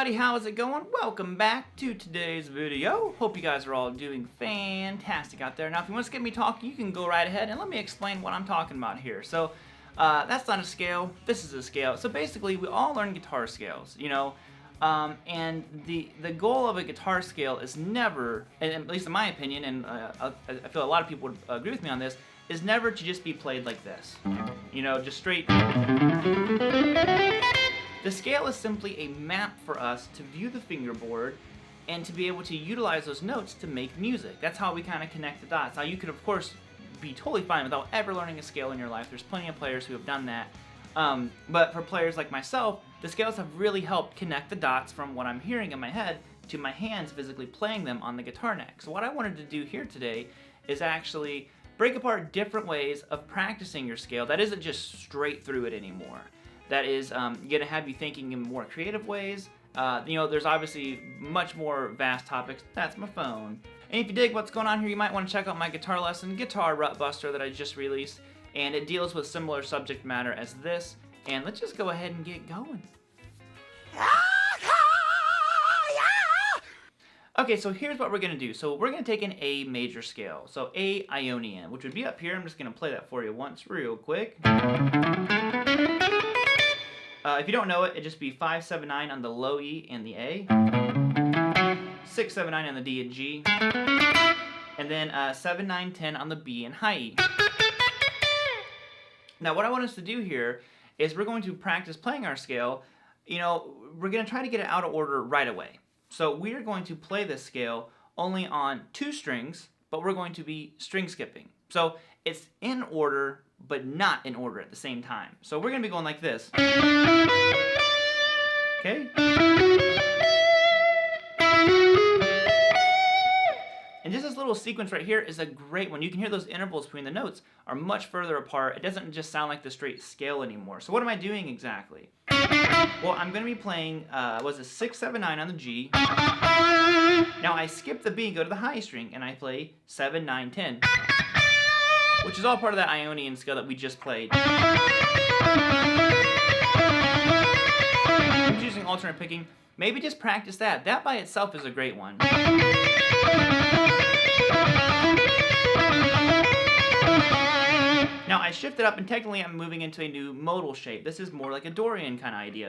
everybody, how's it going? Welcome back to today's video. Hope you guys are all doing fantastic out there. Now if you want to get me talking, you can go right ahead and let me explain what I'm talking about here. So that's not a scale, this is a scale. So basically we all learn guitar scales, you know, and the goal of a guitar scale is never, and at least in my opinion, and I feel a lot of people would agree with me on this, is never to just be played like this. You know, just straight. The scale is simply a map for us to view the fingerboard and to be able to utilize those notes to make music. That's how we kind of connect the dots. Now you could of course be totally fine without ever learning a scale in your life. There's plenty of players who have done that. But for players like myself, the scales have really helped connect the dots from what I'm hearing in my head to my hands physically playing them on the guitar neck. So what I wanted to do here today is actually break apart different ways of practicing your scale that isn't just straight through it anymore. That is going to have you thinking in more creative ways. You know, there's obviously much more vast topics. That's my phone. And if you dig what's going on here, you might want to check out my guitar lesson, Guitar Rut Buster, that I just released. And it deals with similar subject matter as this. And let's just go ahead and get going. Okay, so here's what we're going to do. So we're going to take an A major scale. So A Ionian, which would be up here. I'm just going to play that for you once real quick. If you don't know it, it'd just be 5, 7, 9 on the low E and the A, 6, 7, 9 on the D and G, and then 7, 9, 10 on the B and high E. Now what I want us to do here is we're going to practice playing our scale. You know, we're going to try to get it out of order right away. So we are going to play this scale only on 2 strings, but we're going to be string skipping. So it's in order, but not in order at the same time. So we're going to be going like this. Okay? And just this little sequence right here is a great one. You can hear those intervals between the notes are much further apart. It doesn't just sound like the straight scale anymore. So what am I doing exactly? Well, I'm going to be playing, was it 6, 7, 9 on the G. Now I skip the B and go to the high string, and I play 7, 9, 10. Which is all part of that Ionian scale that we just played. I'm using alternate picking. Maybe just practice that. That by itself is a great one. Now I shifted up and technically I'm moving into a new modal shape. This is more like a Dorian kind of idea.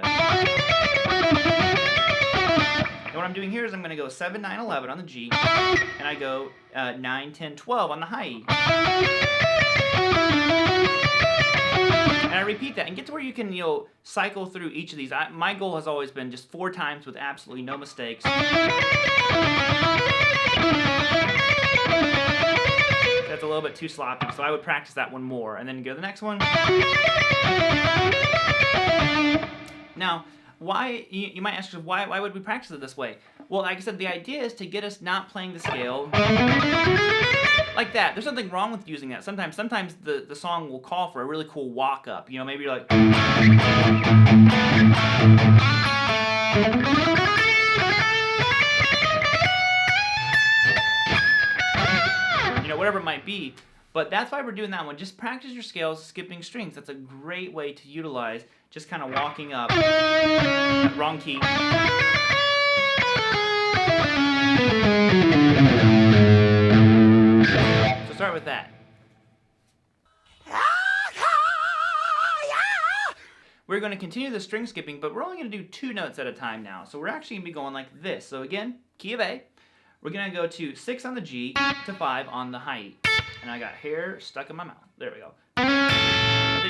And what I'm doing here is I'm going to go 7, 9, 11 on the G, and I go 9, 10, 12 on the high E. And I repeat that and get to where you can, you know, cycle through each of these. My goal has always been just 4 times with absolutely no mistakes. That's a little bit too sloppy, so I would practice that one more and then go to the next one. Now, why, you might ask, why would we practice it this way? Well, like I said, the idea is to get us not playing the scale like that. There's nothing wrong with using that. Sometimes the song will call for a really cool walk up. You know, maybe you're like, you know, whatever it might be. But that's why we're doing that one. Just practice your scales, skipping strings. That's a great way to utilize just kind of walking up. Wrong key. So start with that. We're going to continue the string skipping, but we're only going to do 2 notes at a time now. So we're actually going to be going like this. So again, key of A. We're going to go to 6 on the G to 5 on the high E. And I got hair stuck in my mouth. There we go.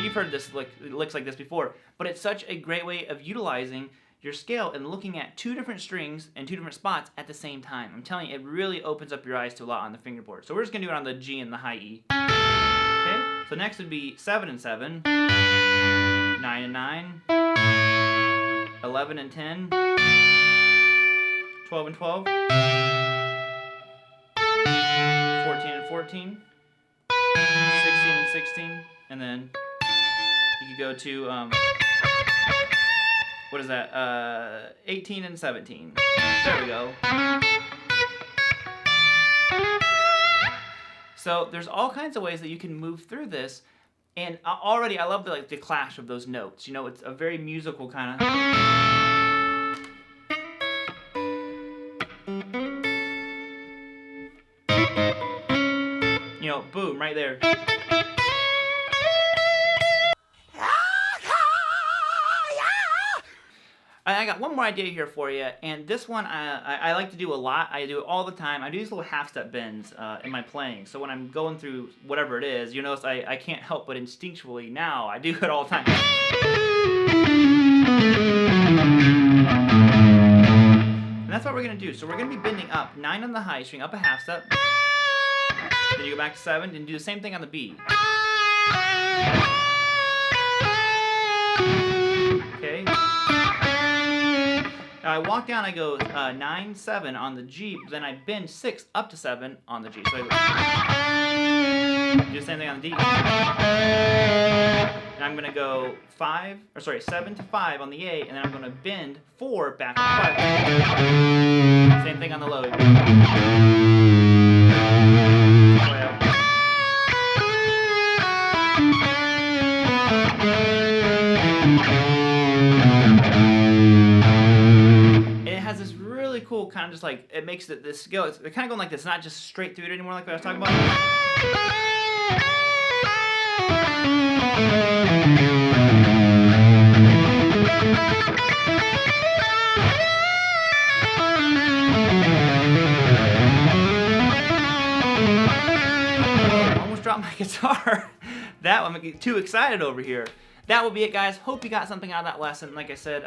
You've heard this licks like this before, but it's such a great way of utilizing your scale and looking at 2 different strings and 2 different spots at the same time. I'm telling you, it really opens up your eyes to a lot on the fingerboard. So we're just going to do it on the G and the high E. Okay, so next would be 7 and 7, 9 and 9, 11 and 10, 12 and 12, 14 and 14, 16 and 16, and then you could go to, what is that, 18 and 17. There we go. So there's all kinds of ways that you can move through this, and already I love the clash of those notes. You know, it's a very musical kind of. know, boom, right there. I got one more idea here for you, and this one I like to do a lot. I do it all the time. I do these little half-step bends in my playing. So when I'm going through whatever it is, you notice I can't help but instinctually now, I do it all the time. And that's what we're going to do. So we're going to be bending up 9 on the high string, up a half step. Then you go back to 7 and do the same thing on the B. Okay. Now I walk down, I go 9, 7 on the G, but then I bend 6 up to 7 on the G. So I do the same thing on the D. And I'm gonna go 7 to 5 on the A, and then I'm gonna bend 4 back to 5. Same thing on the low. Cool, kind of just like it makes this scale. They're kind of going like this, not just straight through it anymore, like what I was talking about. Almost dropped my guitar. That one, I'm getting too excited over here. That will be it, guys. Hope you got something out of that lesson. Like I said,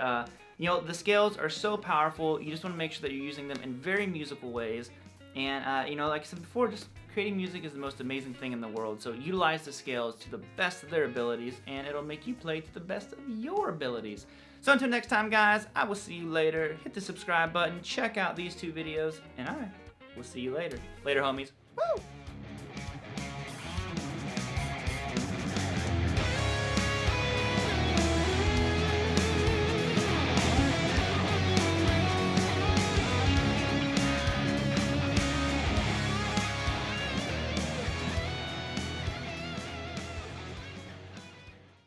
you know, the scales are so powerful. You just want to make sure that you're using them in very musical ways. And, you know, like I said before, just creating music is the most amazing thing in the world. So utilize the scales to the best of their abilities, and it'll make you play to the best of your abilities. So until next time, guys, I will see you later. Hit the subscribe button, check out these 2 videos, and I will see you later. Later, homies. Woo!